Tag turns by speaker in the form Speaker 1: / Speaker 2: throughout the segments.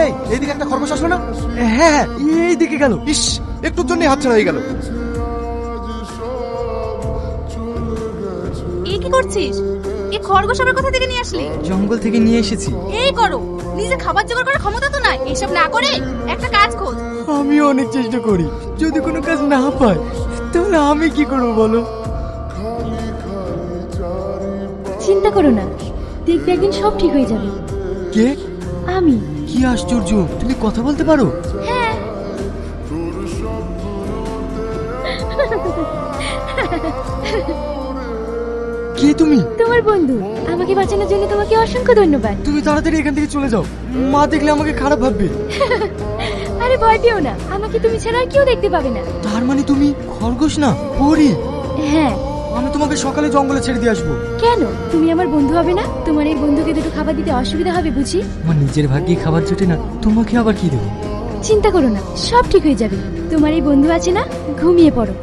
Speaker 1: এই এইদিকে একটা খরগোশ আসলো না?
Speaker 2: হ্যাঁ এইদিকে গেল।
Speaker 1: ইস, একটুর জন্যই হাতছাড়া হয়ে গেল।
Speaker 3: এই কি করছিস? এই খরগোশ আবার কোথা থেকে নিয়ে আসলি?
Speaker 2: জঙ্গল থেকে নিয়ে এসেছি।
Speaker 3: এই করো, নিজে খাবার জোগাড় করার ক্ষমতা তো নাই। এইসব না করে একটা কাজ খোঁজ।
Speaker 2: আমিও অনেক চেষ্টা করি, যদি কোনো কাজ না পাই তাহলে আমি কি করবো বলো?
Speaker 4: চিন্তা করো না, দেখবে একদিন সব ঠিক হয়ে যাবে।
Speaker 2: কে?
Speaker 4: আমি।
Speaker 2: কি আশ্চর্য, তুমি কথা বলতে পারো?
Speaker 4: হ্যাঁ।
Speaker 2: কে তুমি?
Speaker 4: তোমার বন্ধু। আমাকে বাঁচানোর জন্য তোমাকে অসংখ্য ধন্যবাদ।
Speaker 2: তুমি তাড়াতাড়ি এখান থেকে চলে যাও, মা দেখলে আমাকে খারাপ ভাববে।
Speaker 4: আরে ভয় পেও না, আমাকে তুমি ছাড়া আর কেউ দেখতে পাবে না।
Speaker 2: তার মানে তুমি খরগোশ না, পরী?
Speaker 4: হ্যাঁ।
Speaker 2: আমি তোমাকে সকালে জঙ্গলে ছেড়ে দিয়ে আসবো।
Speaker 4: কেন? তুমি আমার বন্ধু হবে না? তোমার এই বন্ধুকে দুটো খাবার দিতে অসুবিধা হবে বুঝি?
Speaker 2: আমার নিজের ভাগ্যে খাবার জোটে না, তোমাকে আবার কি দেবো?
Speaker 4: চিন্তা করো না, সব ঠিক হয়ে যাবে। তোমার এই বন্ধু আছে না, ঘুমিয়ে পড়ো।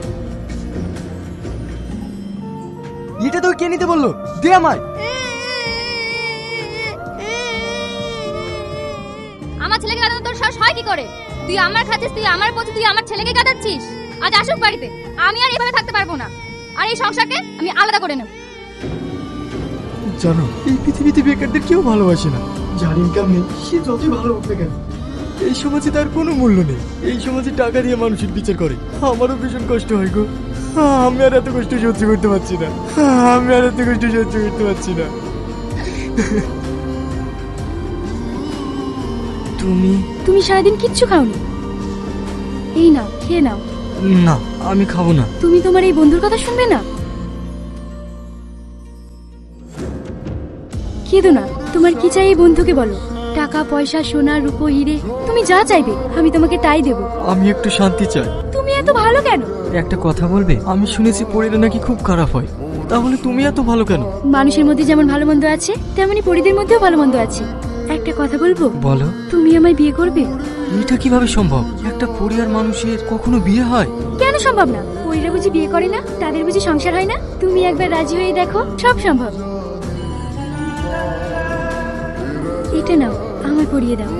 Speaker 2: এটা তো কে নিতে বললো? দে আমায়।
Speaker 3: আমার ছেলেকে গাদানো তোর সাহস হয় কি করে? তুই আমার খাচ্ছিস, তুই আমার বলছিস, তুই আমার ছেলেকে গাদাচ্ছিস। আজ আসুক বাড়িতে, আমি আর এভাবে থাকতে পারবো না। আর এই সংসারকে আমি আলাদা করে নেব।
Speaker 2: জানো, এই পৃথিবীতে বেকারদের কেউ ভালোবাসে না। যার ইনকাম নেই সে যতই ভালো হোক না কেন, এই সমাজে তার কোনো মূল্য নেই। এই সমাজে টাকা দিয়ে মানুষের বিচার করে। আমারও ভীষণ কষ্ট হয় গো। আমি আর এত কষ্ট সহ্য করতে পারছি না। আমি আর এত কষ্ট সহ্য করতে পারছি না। তুমি?
Speaker 4: তুমি সারাদিন কিচ্ছু খাওনি। এই নাও, খেয়ে নাও।
Speaker 2: না, আমি খাবো না।
Speaker 4: তুমি তোমার এই বন্ধুর কথা শুনবে না? কেঁদো না, তোমার কি চাই এই বন্ধুকে বলো। টাকা পয়সা, সোনা রূপো হিরে, তুমি যা চাইবে আমি তোমাকে তাই দেব।
Speaker 2: আমি একটু শান্তি চাই।
Speaker 4: তুমি এত ভালো কেন?
Speaker 2: একটা কথা বলবে? আমি শুনেছি পরীরা নাকি খুব খারাপ হয়, তাহলে তুমি এত ভালো কেন?
Speaker 4: মানুষের মধ্যে যেমন ভালো মন্দ আছে, তেমনি পরীদের মধ্যেও ভালো মন্দ আছে। একটা কথা বলবো?
Speaker 2: বলো।
Speaker 4: তুমি আমায় বিয়ে করবে?
Speaker 2: এটা কিভাবে সম্ভব? একটা পরিবার মানুষের কখনো বিয়ে হয়?
Speaker 4: কেন সম্ভব না? পরীরা বুঝি বিয়ে করে না? তাদের বুঝি সংসার হয় না? তুমি একবার রাজি হয়ে দেখো, সব সম্ভব। এটা নাও, আমায় পরিয়ে দাও।